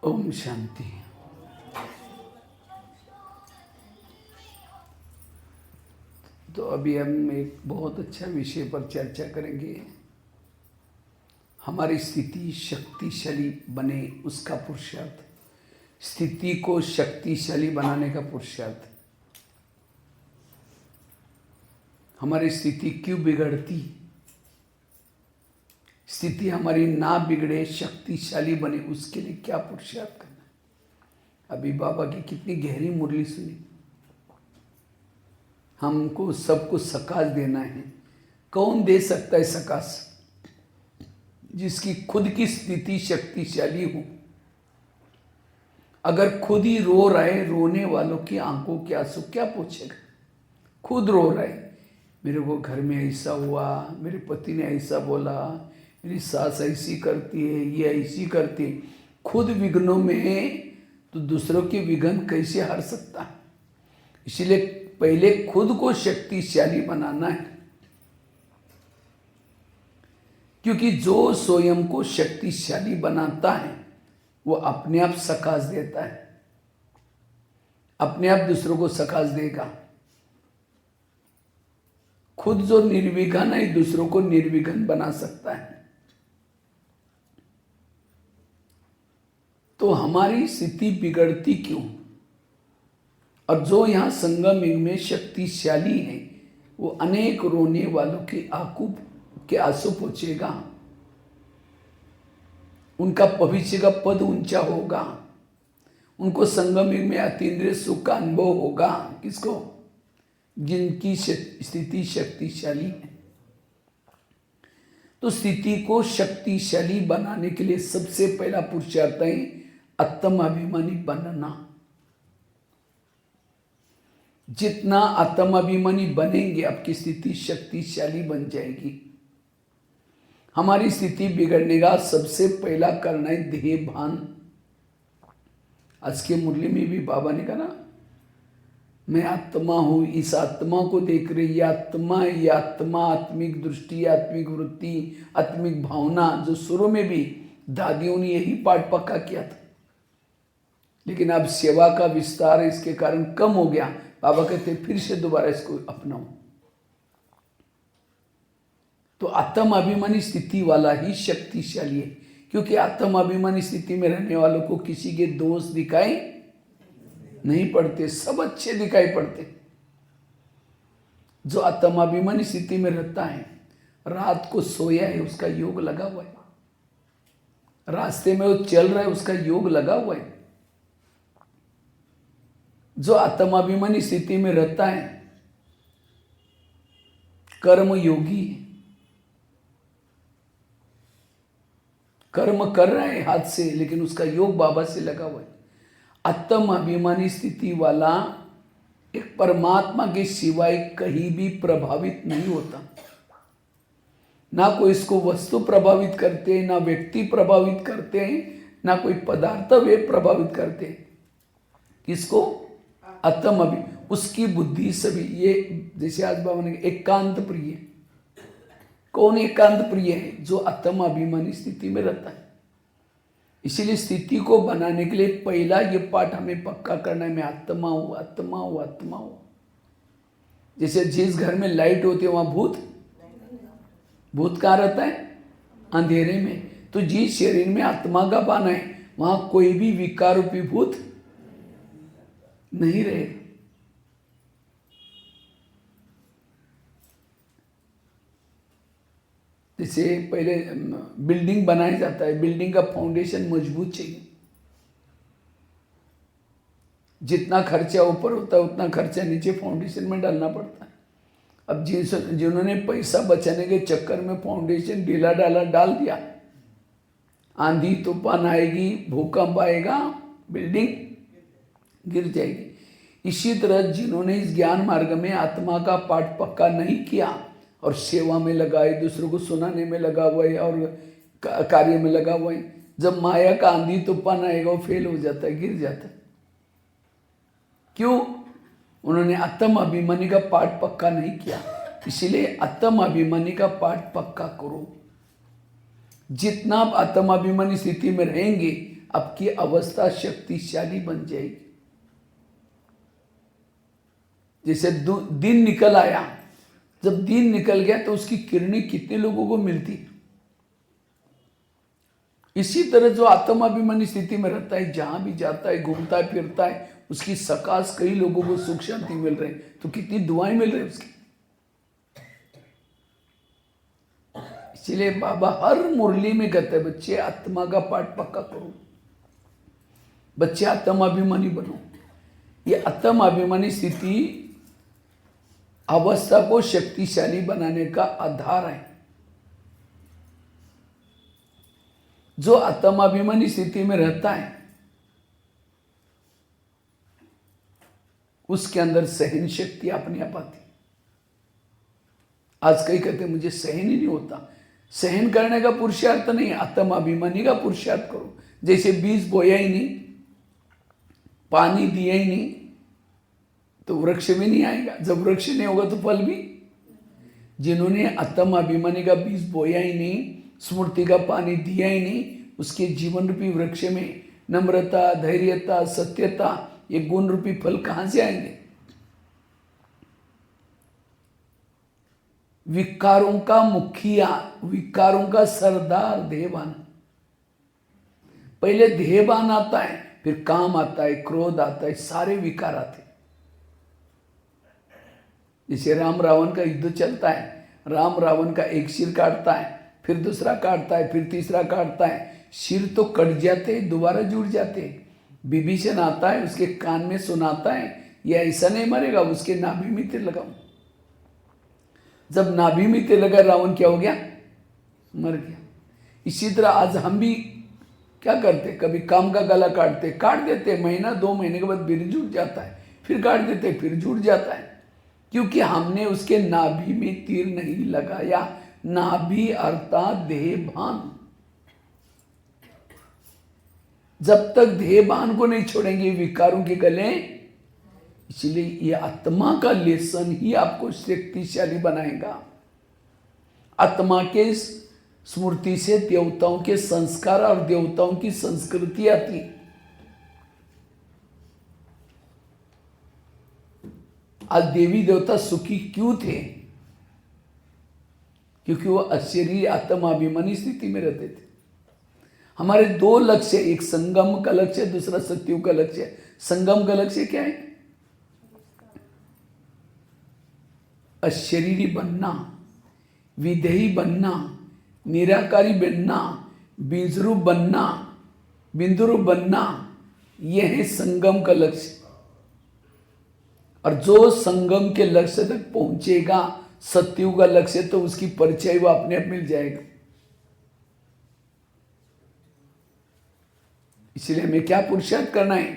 ओम शांति। तो अभी हम एक बहुत अच्छा विषय पर चर्चा करेंगे। हमारी स्थिति शक्तिशाली बने उसका पुरुषार्थ, स्थिति को शक्तिशाली बनाने का पुरुषार्थ। हमारी स्थिति क्यों बिगड़ती, स्थिति हमारी ना बिगड़े, शक्तिशाली बने, उसके लिए क्या पुरुषार्थ करना है। अभी बाबा की कितनी गहरी मुरली सुनी। हमको सबको सकाश देना है। कौन दे सकता है सकाश? जिसकी खुद की स्थिति शक्तिशाली हो। अगर खुद ही रो रहे, रोने वालों की आंखों के आंसू क्या पूछेगा? खुद रो रहे, मेरे को घर में ऐसा हुआ, मेरे पति ने ऐसा बोला, मेरी सास ऐसी करती है, ये ऐसी करती है। खुद विघ्नों में है तो दूसरों के विघ्न कैसे हर सकता है? इसलिए पहले खुद को शक्तिशाली बनाना है, क्योंकि जो स्वयं को शक्तिशाली बनाता है वो अपने आप सकाश देता है, अपने आप दूसरों को सकाश देगा। खुद जो निर्विघ्न है दूसरों को निर्विघ्न बना सकता है। तो हमारी स्थिति बिगड़ती क्यों? और जो यहाँ संगम युग में शक्तिशाली है वो अनेक रोने वालों की आंखों के आंसू पोंछेगा। उनका भविष्य का पद ऊंचा होगा। उनको संगम युग में अतीन्द्रिय सुख का अनुभव होगा। किसको? जिनकी स्थिति शक्तिशाली है। तो स्थिति को शक्तिशाली बनाने के लिए सबसे पहला पुरुषार्थ है आत्माभिमानी बनना। जितना आत्माभिमानी बनेंगे आपकी स्थिति शक्तिशाली बन जाएगी। हमारी स्थिति बिगड़ने का सबसे पहला करना है देह भान। आज के मुरली में भी बाबा ने कहा ना, मैं आत्मा हूं, इस आत्मा को देख रही। ये आत्मा, आत्मिक दृष्टि, आत्मिक वृत्ति, आत्मिक भावना, जो शुरू में भी दादियों ने यही पाठ पक्का किया था, लेकिन अब सेवा का विस्तार इसके कारण कम हो गया। बाबा कहते फिर से दोबारा इसको अपनाओ। तो आत्माभिमानी स्थिति वाला ही शक्तिशाली है, क्योंकि आत्माभिमानी स्थिति में रहने वालों को किसी के दोष दिखाई नहीं पड़ते, सब अच्छे दिखाई पड़ते। जो आत्माभिमानी स्थिति में रहता है, रात को सोया है उसका योग लगा हुआ है, रास्ते में वो चल रहा है उसका योग लगा हुआ है। जो आत्माभिमानी स्थिति में रहता है कर्म योगी है, कर्म कर रहे हैं हाथ से, लेकिन उसका योग बाबा से लगा हुआ है। आत्माभिमानी स्थिति वाला एक परमात्मा के सिवाय कहीं भी प्रभावित नहीं होता। ना कोई इसको वस्तु प्रभावित करते हैं, ना व्यक्ति प्रभावित करते हैं, ना कोई पदार्थ वे प्रभावित करते हैं। किसको? उसकी बुद्धि सभी। ये जैसे आज बाबा ने एकांत प्रिय। कौन एकांत प्रिय है? जो आत्माभिमानी स्थिति में रहता है। इसीलिए स्थिति को बनाने के लिए पहला ये पाठ हमें पक्का करना है, मैं आत्मा हूं, आत्मा हूं, आत्मा हूं। जैसे जिस घर में लाइट होती है वहां भूत कहाँ रहता है? अंधेरे में। तो जिस शरीर में आत्मा का पाना है वहां कोई भी विकार रूपी भूत नहीं रहेगा। जैसे पहले बिल्डिंग बनाया जाता है, बिल्डिंग का फाउंडेशन मजबूत चाहिए। जितना खर्चा ऊपर होता है उतना खर्चा नीचे फाउंडेशन में डालना पड़ता है। अब जिन्होंने पैसा बचाने के चक्कर में फाउंडेशन ढीला डाला डाल दिया, आंधी तूफान आएगी, भूकंप आएगा, बिल्डिंग गिर जाएगी। इसी तरह जिन्होंने इस ज्ञान मार्ग में आत्मा का पाठ पक्का नहीं किया और सेवा में लगा है, दूसरों को सुनाने में लगा हुआ है और कार्य में लगा हुआ है, जब माया का आंधी तूफान आएगा वो फेल हो जाता है, गिर जाता है। क्यों? उन्होंने आत्माभिमानी का पाठ पक्का नहीं किया। इसीलिए आत्माभिमानी का पाठ पक्का करो। जितना आप आत्माभिमानी स्थिति में रहेंगे आपकी अवस्था शक्तिशाली बन जाएगी। जैसे दिन निकल आया, जब दिन निकल गया तो उसकी किरणें कितने लोगों को मिलती। इसी तरह जो आत्माभिमानी स्थिति में रहता है, जहां भी जाता है, घूमता है, फिरता है, उसकी सकाश कई लोगों को सुख शांति मिल रहे हैं, तो कितनी दुआएं मिल रही उसकी। इसलिए बाबा हर मुरली में कहते हैं, बच्चे आत्मा का पाठ पक्का करो, बच्चे आत्माभिमानी बनो। ये आत्माभिमानी स्थिति अवस्था को शक्तिशाली बनाने का आधार है। जो आत्माभिमानी स्थिति में रहता है उसके अंदर सहन शक्ति अपने आप आती। आज कई कहते हैं मुझे सहन ही नहीं होता। सहन करने का पुरुषार्थ नहीं, आत्माभिमानी का पुरुषार्थ करो। जैसे बीज बोया ही नहीं, पानी दिया ही नहीं, तो वृक्ष भी नहीं आएगा। जब वृक्ष नहीं होगा तो फल भी। जिन्होंने आत्माभिमानी का बीज बोया ही नहीं, स्मृति का पानी दिया ही नहीं, उसके जीवन रूपी वृक्ष में नम्रता, धैर्यता, सत्यता, ये गुण रूपी फल कहां से आएंगे? विकारों का मुखिया, विकारों का सरदार देहबान। पहले देहबान आता है, फिर काम आता है, क्रोध आता है, सारे विकार आते। जैसे राम रावण का युद्ध चलता है, राम रावण का एक सिर काटता है, फिर दूसरा काटता है, फिर तीसरा काटता है, सिर तो कट जाते, दोबारा जुड़ जाते। विभीषण आता है, उसके कान में सुनाता है, ये ऐसा नहीं मरेगा, उसके नाभि में तीर लगाऊं। जब नाभि में तीर लगा, रावण क्या हो गया? मर गया। इसी तरह आज हम भी क्या करते, कभी काम का गला काटते, काट देते, महीना 2 महीने के बाद फिर जुड़ जाता है, फिर काट देते, फिर जुड़ जाता है, क्योंकि हमने उसके नाभि में तीर नहीं लगाया। नाभि अर्थात देहभान। जब तक देहभान को नहीं छोड़ेंगे विकारों के गले, इसलिए ये आत्मा का लेसन ही आपको शक्तिशाली बनाएगा। आत्मा के स्मृति से देवताओं के संस्कार और देवताओं की संस्कृति आती। आज देवी देवता सुखी क्यों थे? क्योंकि वो अशरीरी आत्माभिमानी स्थिति में रहते थे। हमारे 2 लक्ष्य, एक संगम का लक्ष्य, दूसरा सत्युग का लक्ष्य। संगम का लक्ष्य क्या है? अशरीरी बनना, विधेयी बनना, निराकारी बनना, बीजरूप बनना, बिंदुरूप बनना, यह है संगम का लक्ष्य। और जो संगम के लक्ष्य तक पहुंचेगा, सत्युग का लक्ष्य, तो उसकी परिचय वो अपने आप मिल जाएगा। इसलिए हमें क्या पुरुषार्थ करना है?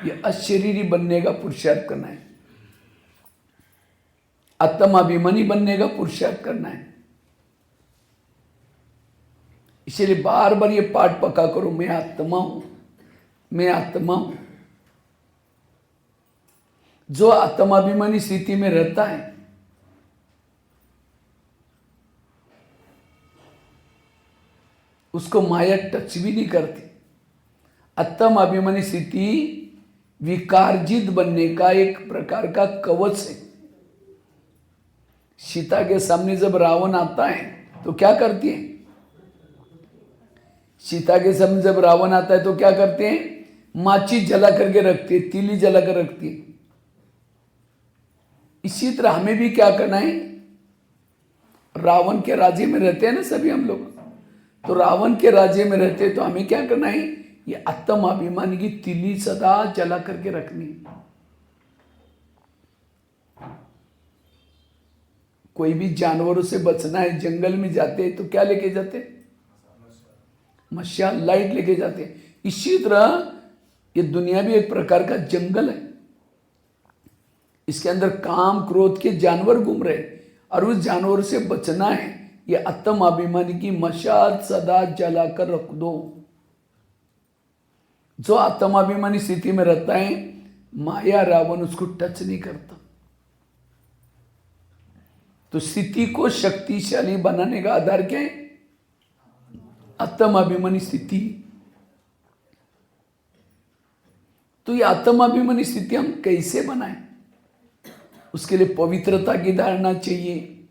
ये अशरीरी बनने का पुरुषार्थ करना है, आत्माभिमानी बनने का पुरुषार्थ करना है। इसलिए बार बार ये पाठ पक्का करो, मैं आत्मा हूं, मैं आत्मा हूं। जो आत्माभिमानी स्थिति में रहता है, उसको माया टच भी नहीं करती। आत्माभिमानी स्थिति विकारजित बनने का एक प्रकार का कवच है। सीता के सामने जब रावण आता है तो क्या करती है? सीता के सामने जब रावण आता है तो क्या करते हैं? माचिस जला करके रखती है, तीली जला कर रखती है। इसी तरह हमें भी क्या करना है? रावण के राज्य में रहते हैं ना सभी हम लोग, तो रावण के राज्य में रहते हैं, तो हमें क्या करना है? ये आत्माभिमान की तीली सदा जला करके रखनी। कोई भी जानवरों से बचना है, जंगल में जाते हैं तो क्या लेके जाते? मशाल, लाइट लेके जाते हैं। इसी तरह ये दुनिया भी एक प्रकार का जंगल है। इसके अंदर काम क्रोध के जानवर घूम रहे, और उस जानवर से बचना है। ये आत्माभिमान की मशाल सदा जलाकर रख दो। जो आत्माभिमानी स्थिति में रहता है, माया रावण उसको टच नहीं करता। तो स्थिति को शक्तिशाली बनाने का आधार क्या है? आत्माभिमानी स्थिति। तो ये आत्माभिमानी स्थिति हम कैसे बनाएं? उसके लिए पवित्रता की धारणा चाहिए,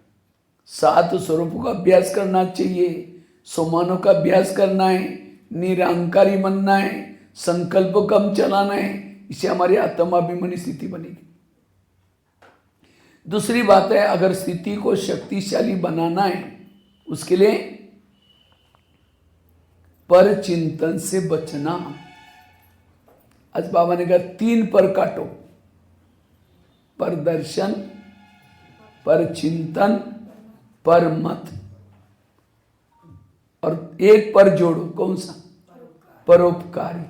7 स्वरूपों का अभ्यास करना चाहिए, सोमानों का अभ्यास करना है, निरहंकारी बनना है, संकल्प कम चलाना है। इससे हमारी आत्माभिमानी स्थिति बनेगी। दूसरी बात है, अगर स्थिति को शक्तिशाली बनाना है, उसके लिए पर चिंतन से बचना। आज बाबा ने कहा 3 पर काटो, पर दर्शन, पर चिंतन, पर मत, और एक पर जोड़ो। कौन सा? परोपकारी।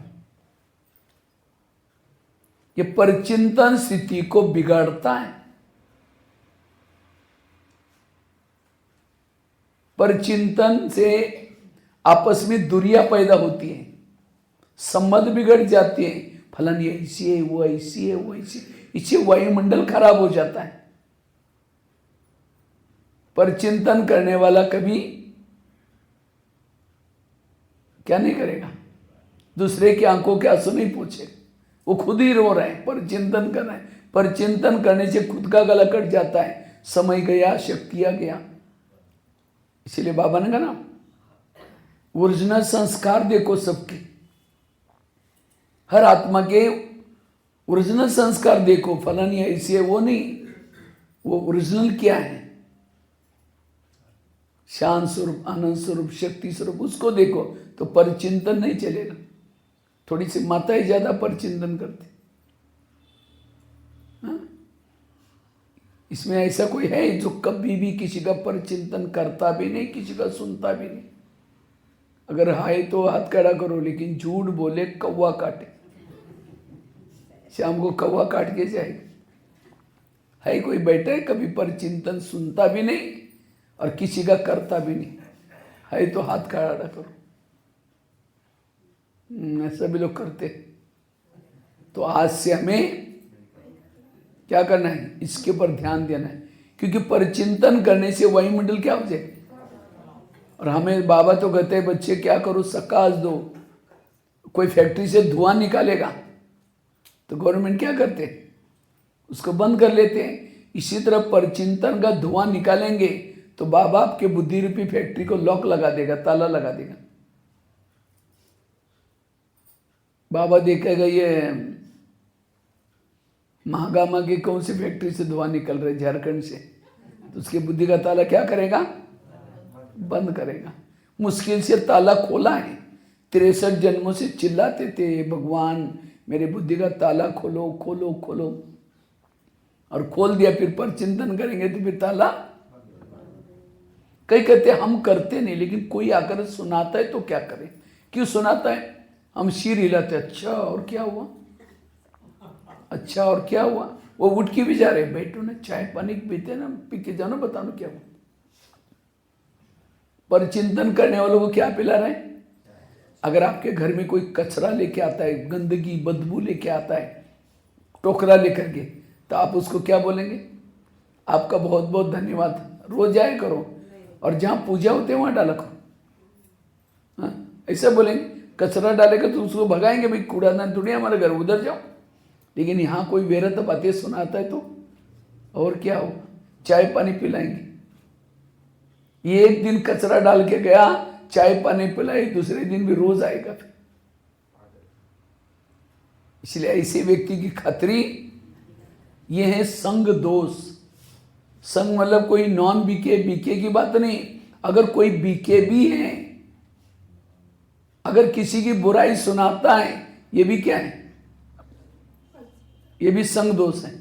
ये परचिंतन स्थिति को बिगाड़ता है। परचिंतन से आपस में दूरियां पैदा होती है, संबंध बिगड़ जाती है। फलानी ऐसी है, वो ऐसी है, वो ऐसी, इससे वायुमंडल खराब हो जाता है। परचिंतन करने वाला कभी क्या नहीं करेगा? दूसरे की आंखों के आंसू नहीं पूछे, वो खुद ही रो रहे हैं, पर चिंतन कर रहे हैं। पर चिंतन करने से खुद का गला कट जाता है, समय गया, शक्तियां गया। इसीलिए बाबा ने कहा ना, ओरिजिनल संस्कार देखो सबके, हर आत्मा के ओरिजिनल संस्कार देखो। फलानी ऐसी है, वो नहीं, वो ओरिजिनल क्या है? शांत स्वरूप, आनंद स्वरूप, शक्ति स्वरूप, उसको देखो तो परचिंतन नहीं चलेगा। थोड़ी सी माताएं ज्यादा परचिंतन करती। हाँ? इसमें ऐसा कोई है जो कभी भी किसी का परचिंतन करता भी नहीं, किसी का सुनता भी नहीं? अगर है तो हाथ खड़ा करो, लेकिन झूठ बोले कौवा काटे। शाम को कौवा काट के जाएगा। है कोई बैठा है कभी परचिंतन, सुनता भी नहीं और किसी का करता भी नहीं? है तो हाथ खड़ा करो। ऐसा भी लोग करते। तो आज से हमें क्या करना है? इसके ऊपर ध्यान देना है, क्योंकि परचिंतन करने से वायुमंडल क्या हो जाए। और हमें बाबा तो कहते हैं, बच्चे क्या करो, सकाश दो। कोई फैक्ट्री से धुआं निकालेगा तो गवर्नमेंट क्या करते हैं? उसको बंद कर लेते हैं। इसी तरह परचिंतन का धुआं निकालेंगे तो बाबा आपके बुद्धि रूपी फैक्ट्री को लॉक लगा देगा, ताला लगा देगा। बाबा देखेगा ये महागामा की कौन सी फैक्ट्री से धुआं निकल रहा है, झारखंड से, तो उसकी बुद्धि का ताला क्या करेगा? बंद करेगा। मुश्किल से ताला खोला है, 63 जन्मों से चिल्लाते थे, भगवान मेरे बुद्धि का ताला खोलो खोलो खोलो, और खोल दिया। फिर पर चिंतन करेंगे तो फिर ताला। कई कहते हम करते नहीं, लेकिन कोई आकर सुनाता है तो क्या करें? क्यों सुनाता है? हम सिर हिलाते, अच्छा और क्या हुआ, अच्छा और क्या हुआ। वो उठ के भी जा रहे, बैठो ना, चाय पानी पीते ना, पी के जाओ ना, बताओ ना क्या हुआ। पर चिंतन करने वालों को क्या पिला रहे हैं? अगर आपके घर में कोई कचरा लेके आता है, गंदगी बदबू लेके आता है, टोकरा लेकर के, तो आप उसको क्या बोलेंगे? आपका बहुत बहुत धन्यवाद, रोज आए करो, और जहां पूजा होते हैं वहां डाला करो। ऐसा बोलेंगे। कचरा डालेगा तो उसको भगाएंगे, भाई कूड़ादान थोड़ी हमारे घर, उधर जाओ। लेकिन यहाँ कोई बेरत बातें सुनाता है तो और क्या हो, चाय पानी पिलाएंगे। ये एक दिन कचरा डाल के गया, चाय पानी पिलाई, दूसरे दिन भी रोज आएगा फिर। इसलिए ऐसे व्यक्ति की खतरी ये है संग दोष। संग मतलब कोई नॉन बीके, बीके की बात नहीं। अगर कोई बीके भी है, अगर किसी की बुराई सुनाता है, ये भी क्या है? ये भी संग दोष है।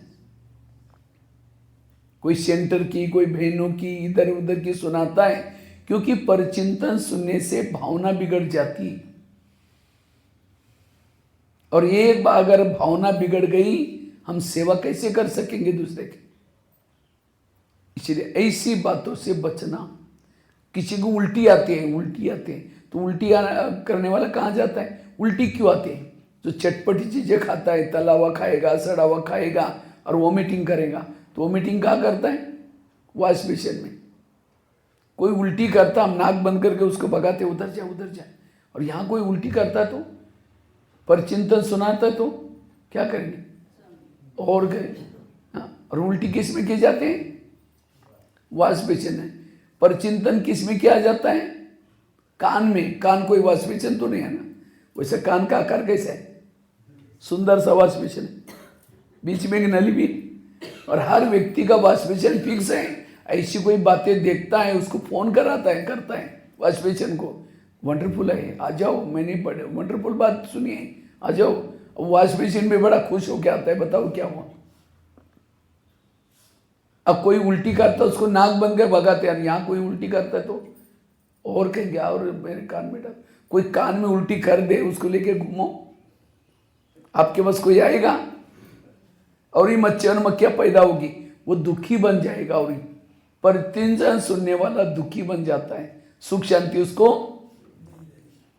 कोई सेंटर की, कोई बहनों की, इधर उधर की सुनाता है, क्योंकि परचिंतन सुनने से भावना बिगड़ जाती है। और एक बार अगर भावना बिगड़ गई, हम सेवा कैसे कर सकेंगे दूसरे की? इसलिए ऐसी बातों से बचना। किसी को उल्टी आती है, उल्टी आती है, तो उल्टी करने वाला कहाँ जाता है? उल्टी क्यों आती है? जो चटपटी चीजें खाता है, तला हुआ खाएगा, सड़ा हुआ खाएगा और वोमिटिंग करेगा, तो वोमिटिंग कहाँ करता है? वॉश बेसिन में। कोई उल्टी करता, हम नाक बंद करके उसको भगाते, उधर जा उधर जा। और यहाँ कोई उल्टी करता तो, परचिंतन सुनाता तो क्या करेंगे और करें। हाँ, और उल्टी किस में किए जाते हैं? वास बेचन है। पर चिंतन किस में किया जाता है? कान में। कान कोई वास बेचन तो नहीं है ना। वैसे कान का आकार कैसा है? सुंदर सा वास बेचन है, बीच में एक नली भी। और हर व्यक्ति का वास बेचन फिक्स है। ऐसी कोई बातें देखता है उसको फोन कराता है, करता है वास बेचन को। वंडरफुल है, आ जाओ, मैंने बड़े वंडरफुल बात सुनी है, आ जाओ। वाश बेसिन में बड़ा खुश होकर आता है, बताओ क्या हुआ। अब कोई उल्टी करता है उसको नाक बंद कर भगाते हैं। यहाँ कोई उल्टी करता है तो और कहेंगे और मेरे कान में डाल। कोई कान में उल्टी कर दे उसको लेके घूमो, आपके पास कोई आएगा? और ये मच्छर मक्खियां पैदा होगी, वो दुखी बन जाएगा। और पर चिंतन सुनने वाला दुखी बन जाता है, सुख शांति उसको,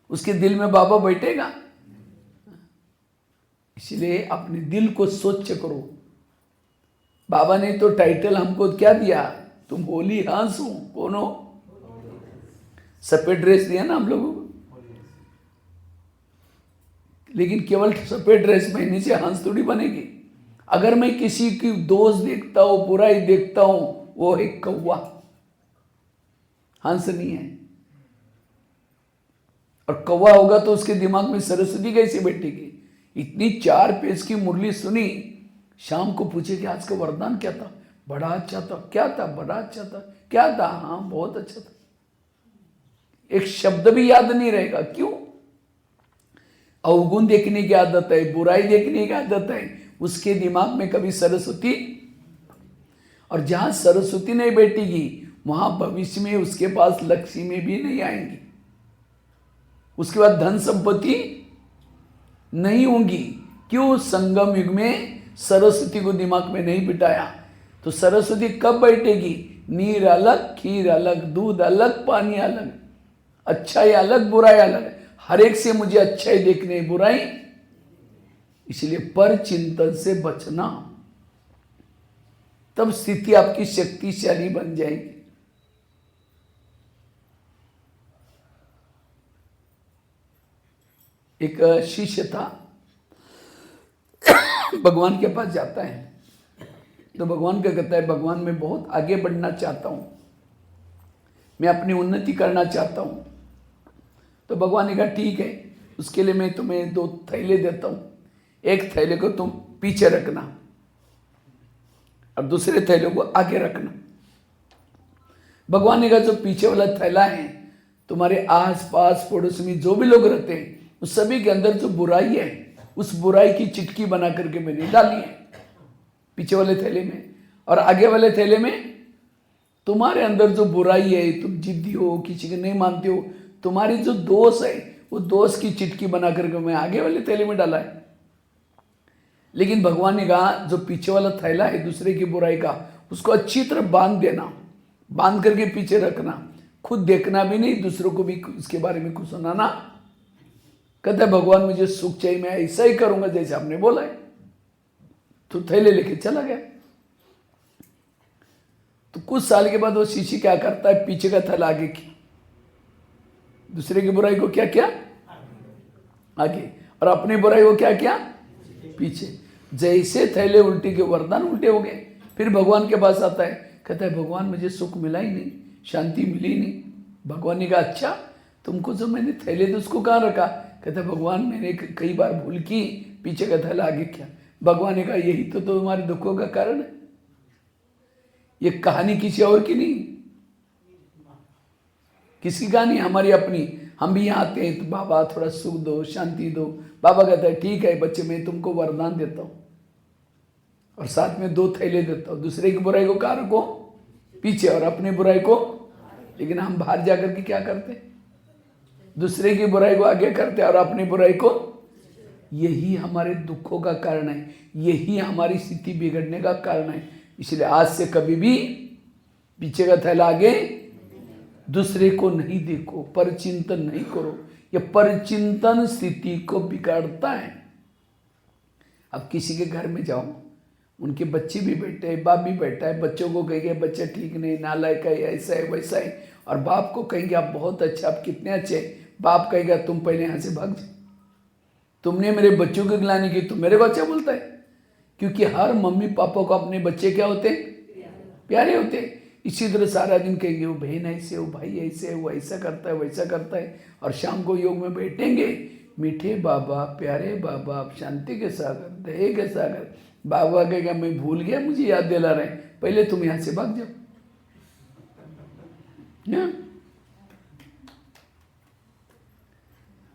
उसके दिल में बाबा बैठेगा। इसलिए अपने दिल को स्वच्छ करो। बाबा ने तो टाइटल हमको क्या दिया? तुम होली हंस हो। कौन हो? सफेद ड्रेस दिया ना हम लोगों को। लेकिन केवल सफेद ड्रेस पहनने से हंस थोड़ी बनेगी। अगर मैं किसी की दोष देखता हूं, बुराई देखता हूं, वो है कौवा, हंस नहीं है। और कौवा होगा तो उसके दिमाग में सरस्वती कैसे बैठेगी? इतनी 4 पेज की मुरली सुनी, शाम को पूछे कि आज का वरदान क्या था? बड़ा अच्छा था। क्या था? बड़ा अच्छा था। क्या था? हाँ बहुत अच्छा था। एक शब्द भी याद नहीं रहेगा। क्यों? अवगुण देखने की आदत है, बुराई देखने की आदत है, उसके दिमाग में कभी सरस्वती। और जहां सरस्वती नहीं बैठेगी वहां भविष्य में उसके पास लक्ष्मी भी नहीं आएंगी, उसके बाद धन संपत्ति नहीं होंगी। क्यों? संगम युग में सरस्वती को दिमाग में नहीं बिठाया। तो सरस्वती कब बैठेगी? नीर अलग, खीर अलग, दूध अलग, पानी अलग, अच्छाई अलग, बुराई अलग। हर एक से मुझे अच्छाई देखने, बुराई। इसलिए पर चिंतन से बचना, तब स्थिति आपकी शक्तिशाली बन जाएगी। एक शिष्य था, भगवान के पास जाता है तो भगवान क्या कहता है? भगवान मैं बहुत आगे बढ़ना चाहता हूं, मैं अपनी उन्नति करना चाहता हूं। तो भगवान ने कहा ठीक है, उसके लिए मैं तुम्हें 2 थैले देता हूं। एक थैले को तुम पीछे रखना और दूसरे थैले को आगे रखना। भगवान ने कहा जो पीछे वाला थैला है, तुम्हारे आस पास पड़ोस में जो भी लोग रहते हैं उस सभी के अंदर जो बुराई है, उस बुराई की चिटकी बना करके मैंने डाली है पीछे वाले थैले में। और आगे वाले थैले में तुम्हारे अंदर जो बुराई है, तुम जिद्दी हो, किसी को नहीं मानते हो, तुम्हारी जो दोष है, वो दोष की चिटकी बना करके मैं आगे वाले थैले में डाला है। लेकिन भगवान ने कहा जो पीछे वाला थैला है दूसरे की बुराई का, उसको अच्छी तरह बांध देना, बांध करके पीछे रखना, खुद देखना भी नहीं, दूसरों को भी उसके बारे में कुछ सुनाना। कहता है भगवान मुझे सुख चाहिए, मैं ऐसा ही करूंगा जैसे आपने बोला है। तो थैले लेके चला गया। तो कुछ साल के बाद वो शिष्य क्या करता है? पीछे का थैला आगे किया, दूसरे की बुराई को क्या किया? आगे, और अपनी बुराई को क्या किया? पीछे। जैसे थैले उल्टे के वरदान उल्टे हो गए। फिर भगवान के पास आता है, कहता है भगवान मुझे सुख मिला ही नहीं, शांति मिली नहीं। भगवान ने कहा अच्छा, तुमको जो मैंने थैले तो उसको कहाँ रखा? कहता है भगवान मैंने कई बार भूल की, पीछे का थैला आगे किया। भगवान ने कहा यही तो तुम्हारे दुखों का कारण है। ये कहानी किसी और की नहीं, किसकी कहानी? हमारी अपनी। हम भी यहाँ आते हैं तो बाबा थोड़ा सुख दो, शांति दो। बाबा कहता है ठीक है बच्चे, मैं तुमको वरदान देता हूँ और साथ में 2 थैले देता हूँ। दूसरे की बुराई को कहाँ रखो? पीछे, और अपनी बुराई को। लेकिन हम बाहर जाकर के क्या करते? दूसरे की बुराई को आगे करते और अपनी बुराई को। यही हमारे दुखों का कारण है, यही हमारी स्थिति बिगड़ने का कारण है। इसलिए आज से कभी भी पीछे का थैला आगे, दूसरे को नहीं देखो, परचिंतन नहीं करो। यह परचिंतन स्थिति को बिगाड़ता है। अब किसी के घर में जाओ, उनके बच्चे भी बैठे हैं, बाप भी बैठा है, बच्चों को कहेंगे बच्चा ठीक नहीं, नालायक है, ऐसा है वैसा है, और बाप को कहेंगे आप बहुत अच्छा, आप कितने अच्छे। बाप कहेगा तुम पहले यहाँ से भाग जाओ, तुमने मेरे बच्चों की गिलानी की, तुम मेरे को अच्छा बोलता है। क्योंकि हर मम्मी पापा को अपने बच्चे क्या होते हैं, प्यारे होते हैं। इसी तरह सारा दिन कहेंगे वो बहन ऐसे, वो भाई ऐसे है, वो ऐसा करता है, वैसा करता है। और शाम को योग में बैठेंगे, मीठे बाबा, प्यारे बाबा, शांति के सागर, दया के सागर। बाबा कहेगा मैं भूल गया, मुझे याद दिला रहे, पहले तुम यहां से भाग जाओ ना।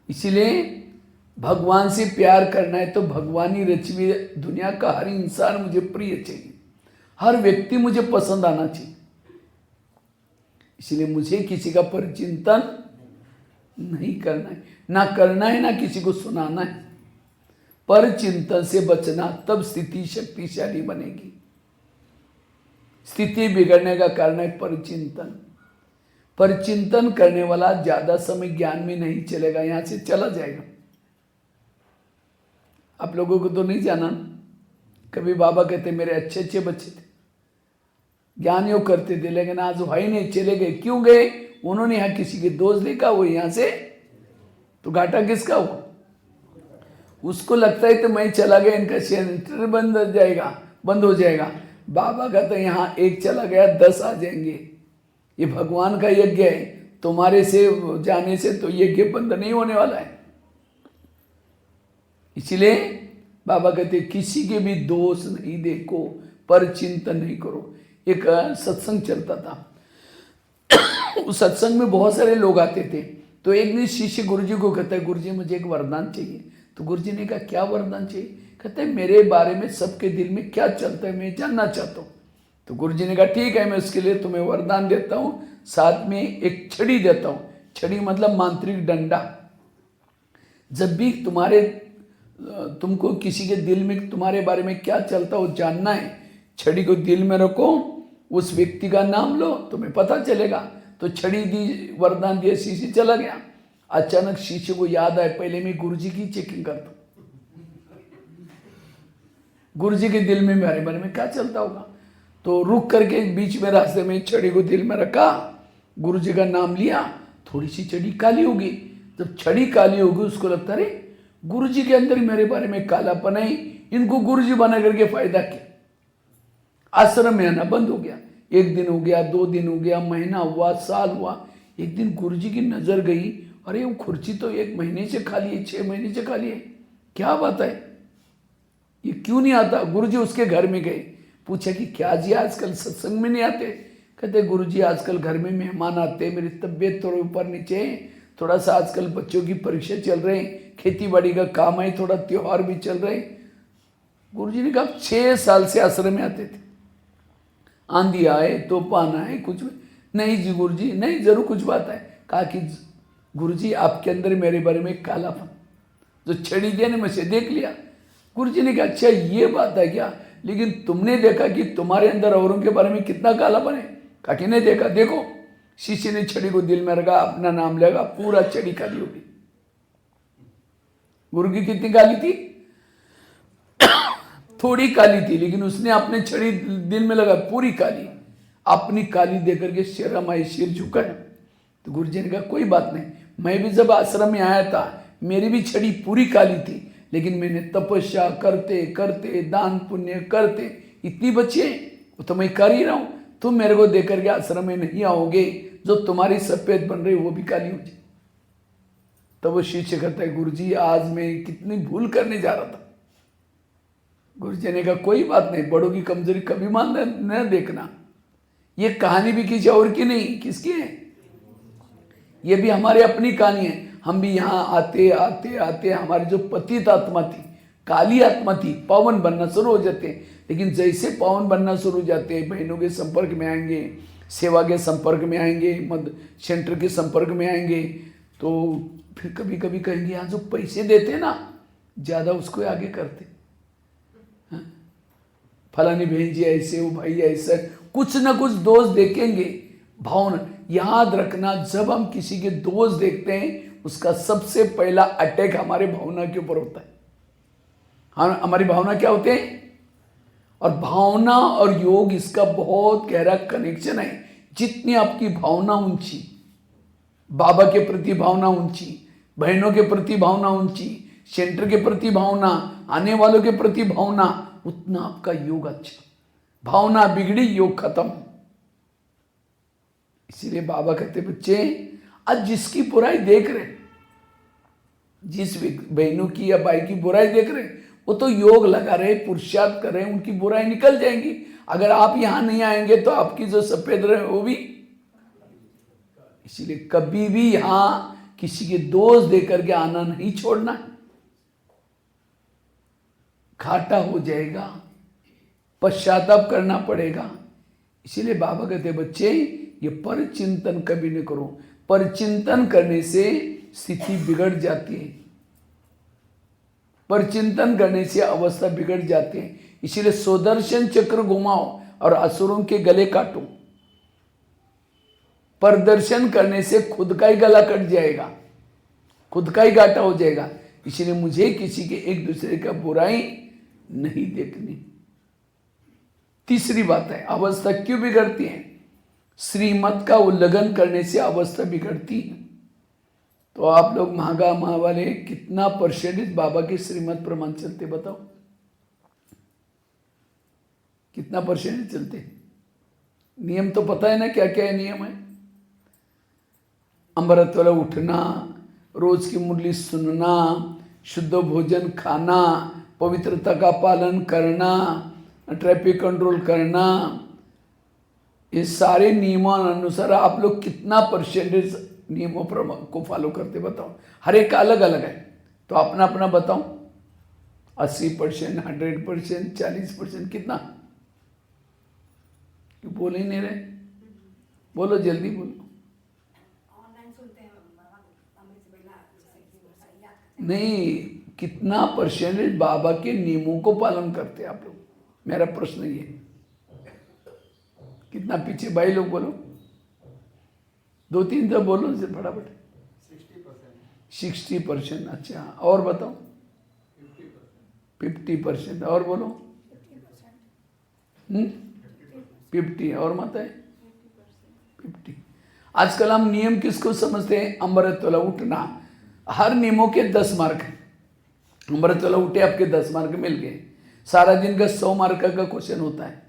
इसीलिए भगवान से प्यार करना है तो भगवानी रचवी दुनिया का हर इंसान मुझे प्रिय चाहिए, हर व्यक्ति मुझे पसंद आना चाहिए। इसलिए मुझे किसी का परिचिंतन नहीं करना है, ना किसी को सुनाना है। पर चिंतन से बचना, तब स्थिति शक्तिशाली बनेगी। स्थिति बिगड़ने का कारण है परिचिंतन। परिचिंतन करने वाला ज्यादा समय ज्ञान में नहीं चलेगा, यहां से चला जाएगा। आप लोगों को तो नहीं जाना, कभी बाबा कहते मेरे अच्छे अच्छे बच्चे थे, ज्ञान योग करते थे, लेकिन आज भाई नहीं, चले गए। क्यों गए? उन्होंने यहां किसी के दोस्त देखा, वो यहां से, तो घाटा किसका हुआ? उसको लगता है तो मैं चला गया, इनका सेंटर बंद हो जाएगा। बाबा का तो यहाँ एक चला गया 10 आ जाएंगे। ये भगवान का यज्ञ है, तुम्हारे से जाने से तो यज्ञ बंद नहीं होने वाला है। इसलिए बाबा कहते किसी के भी दोष नहीं देखो, पर चिंतन नहीं करो। एक सत्संग चलता था, उस सत्संग में बहुत सारे लोग आते थे। तो एक दिन शिष्य गुरुजी को कहता है गुरुजी मुझे एक वरदान चाहिए। तो गुरुजी ने कहा क्या वरदान चाहिए? कहते हैं मेरे बारे में सबके दिल में क्या चलता है मैं जानना चाहता हूँ। तो गुरुजी ने कहा ठीक है, मैं उसके लिए तुम्हें वरदान देता हूँ, साथ में एक छड़ी देता हूँ। छड़ी मतलब मांत्रिक डंडा। जब भी तुमको किसी के दिल में तुम्हारे बारे में क्या चलता हो जानना है, छड़ी को दिल में रखो, उस व्यक्ति का नाम लो, तुम्हें पता चलेगा। तो छड़ी दी, वरदान दिया, शिष्य चला गया। अचानक शिष्य को याद आया पहले मैं गुरुजी की चेकिंग करता हूं, गुरुजी के दिल में मेरे बारे में क्या चलता होगा। तो रुक करके बीच में रास्ते में छड़ी को दिल में रखा, गुरुजी का नाम लिया, थोड़ी सी छड़ी काली होगी। जब छड़ी काली होगी उसको लगता है गुरुजी के अंदर मेरे बारे में कालापन है, इनको गुरुजी बना करके फायदा क्या। आश्रम में आना बंद हो गया। 1 दिन हो गया, 2 दिन हो गया, महीना हुआ, साल हुआ। एक दिन गुरुजी की नजर गई, अरे वो कुर्सी तो 1 महीने से खाली है, 6 महीने से खाली है, क्या बात है, ये क्यों नहीं आता? गुरुजी उसके घर में गए, पूछा कि क्या जी आजकल सत्संग में नहीं आते? कहते गुरुजी आजकल घर में मेहमान आते, मेरी तबीयत थोड़ा ऊपर नीचे है, थोड़ा सा आजकल बच्चों की परीक्षा चल रहे हैं, खेती बाड़ी का काम है, थोड़ा त्योहार भी चल रहे। गुरुजी ने कहा 6 साल से आश्रम में आते थे, आंधी आए तूफान आए कुछ नहीं जी गुरुजी, नहीं जरूर कुछ बात है। कहा कि गुरुजी आपके अंदर मेरे बारे में कालापन, जो छड़ी दिया ने मुझे देख लिया। गुरुजी ने कहा अच्छा ये बात है क्या, लेकिन तुमने देखा कि तुम्हारे अंदर औरों के बारे में कितना कालापन है? कहा कि नहीं देखा। देखो, शिष्य ने छड़ी को दिल में रखा, अपना नाम लगा, पूरा छड़ी काली होगी। गुरु की कितनी काली थी? थोड़ी काली थी, लेकिन उसने अपने छड़ी दिल में लगा, पूरी काली। अपनी काली देकर के शर्म आई, सिर झुका। तो गुरुजी ने कहा कोई बात नहीं, मैं भी जब आश्रम में आया था मेरी भी छड़ी पूरी काली थी, लेकिन मैंने तपस्या करते करते दान पुण्य करते इतनी बची है, वो तो मैं कर ही रहा हूं। तुम मेरे को देकर के आश्रम में नहीं आओगे, जो तुम्हारी सफेद बन रही वो भी काली हो जाए। तब वो शिष्य कहता है गुरुजी आज मैं कितनी भूल करने जा रहा था। गुरुजी ने कहा कोई बात नहीं, बड़ों की कमजोरी कभी मान न देखना। ये कहानी भी किसी और की नहीं, किसकी है? ये भी हमारी अपनी कहानी है। हम भी यहाँ आते आते आते हमारी जो पतित आत्मा थी, काली आत्मा थी, पावन बनना शुरू हो जाते हैं। लेकिन जैसे पावन बनना शुरू हो जाते हैं, बहनों के संपर्क में आएंगे, सेवा के संपर्क में आएंगे, मद सेंटर के संपर्क में आएंगे, तो फिर कभी कभी कहेंगे यहाँ जो पैसे देते हैं ना ज़्यादा उसको आगे करते, फलानी बहन जी ऐसे, वो भाई ऐसा, कुछ ना कुछ दोष देखेंगे। भावना याद रखना, जब हम किसी के दोष देखते हैं उसका सबसे पहला अटैक हमारे भावना के ऊपर होता है। हमारी भावना क्या होते हैं? और भावना और योग इसका बहुत गहरा कनेक्शन है। जितनी आपकी भावना ऊंची, बाबा के प्रति भावना ऊंची, बहनों के प्रति भावना ऊंची, सेंटर के प्रति भावना, आने वालों के प्रति भावना, उतना आपका योग अच्छा। भावना बिगड़ी, योग खत्म। इसीलिए बाबा कहते बच्चे, आज जिसकी बुराई देख रहे, जिस बहनों की या भाई की बुराई देख रहे, वो तो योग लगा रहे, पुरुषार्थ कर रहे, उनकी बुराई निकल जाएंगी। अगर आप यहां नहीं आएंगे तो आपकी जो सफेद रहे वो भी। इसीलिए कभी भी यहां किसी के दोष देकर के आना नहीं छोड़ना है, घाटा हो जाएगा, पश्चाताप करना पड़ेगा। इसीलिए बाबा कहते बच्चे, ये पर चिंतन कभी नहीं करो। पर चिंतन करने से स्थिति बिगड़ जाती है, पर चिंतन करने से अवस्था बिगड़ जाती है। इसीलिए सुदर्शन चक्र घुमाओ और असुरों के गले काटो। प्रदर्शन करने से खुद का ही गला कट जाएगा, खुद का ही घाटा हो जाएगा। इसीलिए मुझे किसी के एक दूसरे का बुराई नहीं देखनी। तीसरी बात है, अवस्था क्यों बिगड़ती है? श्रीमत का उल्लंघन करने से अवस्था बिगड़ती है। तो आप लोग महागा माह वाले कितना परसेंटेज बाबा के श्रीमत प्रमाण चलते बताओ, कितना परसेंटेज चलते? नियम तो पता है ना, क्या क्या नियम है? अमृत वाला उठना, रोज की मुरली सुनना, शुद्ध भोजन खाना, पवित्रता का पालन करना, ट्रैफिक कंट्रोल करना, ये सारे नियमों अनुसार आप लोग कितना परसेंटेज नियमों को फॉलो करते बताओ? हर एक का अलग अलग है, तो अपना अपना बताओ। 80%, 100%, 40%, कितना? क्यों बोल ही नहीं रहे? बोलो, जल्दी बोलो। नहीं, कितना परसेंटेज बाबा के नियमों को पालन करते आप लोग? मेरा प्रश्न ये, कितना? पीछे भाई लोग बोलो, 2-3 तो बोलो से फटाफट। 60%। अच्छा, और बताओ? 50%। और बोलो? 50। और मत है 50। आजकल हम नियम किसको समझते हैं? अमृत वाला उठना। हर नियमों के 10 मार्क हैं। अमृत वाला उठे, आपके 10 मार्क मिल गए। सारा दिन का 100 मार्क का क्वेश्चन होता है,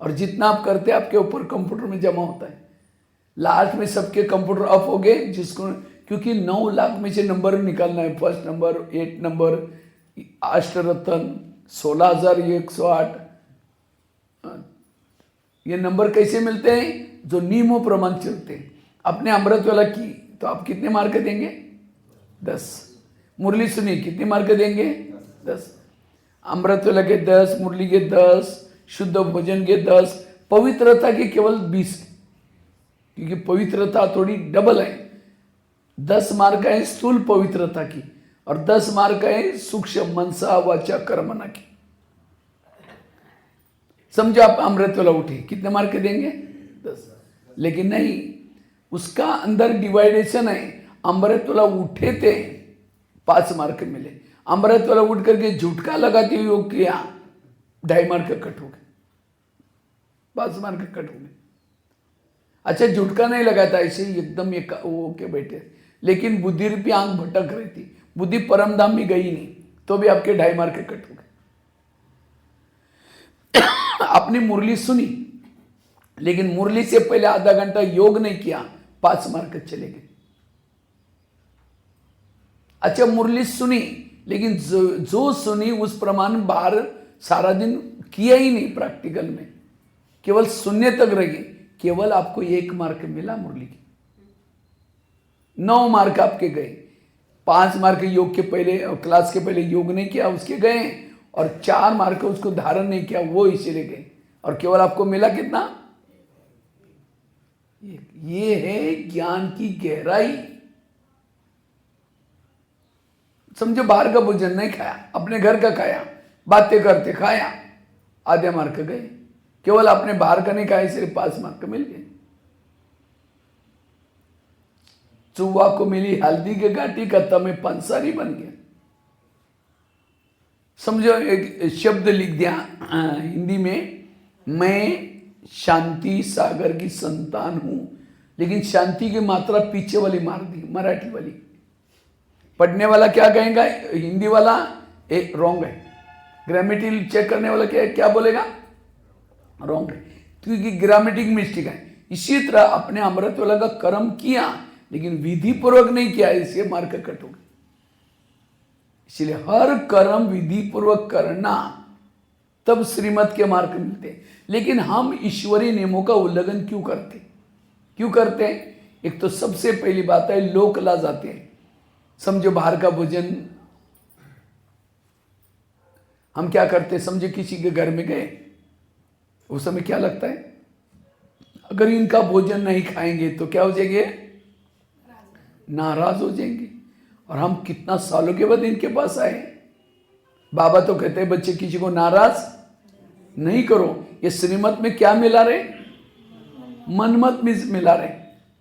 और जितना आप करते हैं आपके ऊपर कंप्यूटर में जमा होता है। लास्ट में सबके कंप्यूटर ऑफ हो गए, जिसको, क्योंकि 9 लाख में से नंबर निकालना है। फर्स्ट नंबर, 8 नंबर, अष्टरत्न, 16,108, ये नंबर कैसे मिलते हैं? जो नियमों प्रमाण चलते हैं। अपने अमृत वाला की तो आप कितने मार्क देंगे? 10। मुरली सुनी, कितने मार्क देंगे? 10। अमृत वाला के 10, मुरली के 10, शुद्ध भोजन के 10, पवित्रता के केवल 20, क्योंकि पवित्रता थोड़ी डबल है। 10 मार्क है स्थूल पवित्रता की, और 10 मार्क है सूक्ष्म मनसा वाचा कर्मणा की। समझो आप अमृत वाला उठे, कितने मार्क देंगे? 10। लेकिन नहीं, उसका अंदर डिवाइडेशन है। अमृत वाला उठे थे, 5 मार्क मिले। अमृत वाला उठ करके झुटका लगाते हुए योग किया, 2.5 मार्क कट हो गए, 5 मार्क कट हो गए। अच्छा, झुटका नहीं लगाता, ऐसे ही एकदम ये वो के बैठे, लेकिन बुद्धि रूपी आंख भटक रही थी, बुद्धि परम धाम में गई नहीं, तो भी आपके 2.5 मार्क कट हो गए। आपने मुरली सुनी, लेकिन मुरली से पहले आधा घंटा योग नहीं किया, 5 मार्क चले गए। अच्छा, मुरली सुनी, लेकिन जो सुनी उस प्रमाण बाहर सारा दिन किया ही नहीं, प्रैक्टिकल में केवल सुनने तक रह गए, केवल आपको 1 मार्क मिला मुरली की। 9 मार्क आपके गए। 5 मार्क योग के पहले, क्लास के पहले योग नहीं किया, उसके गए, और 4 मार्क उसको धारण नहीं किया, वो इसीलिए गए, और केवल आपको मिला कितना? ये है ज्ञान की गहराई। समझो, बाहर का भोजन नहीं खाया, अपने घर का खाया, बातें करते खाया, आधे मार्क गए। केवल आपने बाहर का नहीं खाया, सिर्फ 5 मार्क मिल गए। चुवा को मिली हल्दी के घाटी का तमे पंसारी बन गया। समझो, एक शब्द लिख दिया हिंदी में, मैं शांति सागर की संतान हूं, लेकिन शांति की मात्रा पीछे वाली मार दी, मराठी वाली। पढ़ने वाला क्या कहेगा, हिंदी वाला एक रॉन्ग है, ग्रामेटिकल चेक करने वाला क्या क्या बोलेगा, रॉन्ग है, क्योंकि ग्रामेटिक मिस्टेक है। इसी तरह अपने अमृत वाला का कर्म किया लेकिन विधि पूर्वक नहीं किया, इससे मार्क कट होगा। इसलिए हर कर्म विधि पूर्वक करना, तब श्रीमत के मार्क मिलते हैं। लेकिन हम ईश्वरीय नियमों का उल्लंघन क्यों करते हैं? एक तो सबसे पहली बात है लोक लाज आते हैं। समझो बाहर का भोजन हम क्या करते, समझो किसी के घर में गए, उस समय क्या लगता है, अगर इनका भोजन नहीं खाएंगे तो क्या हो जाएंगे, नाराज हो जाएंगे। और हम कितना सालों के बाद इनके पास आए। बाबा तो कहते हैं बच्चे किसी को नाराज नहीं करो। ये श्रीमत में क्या मिला रहे, मनमत मिला रहे,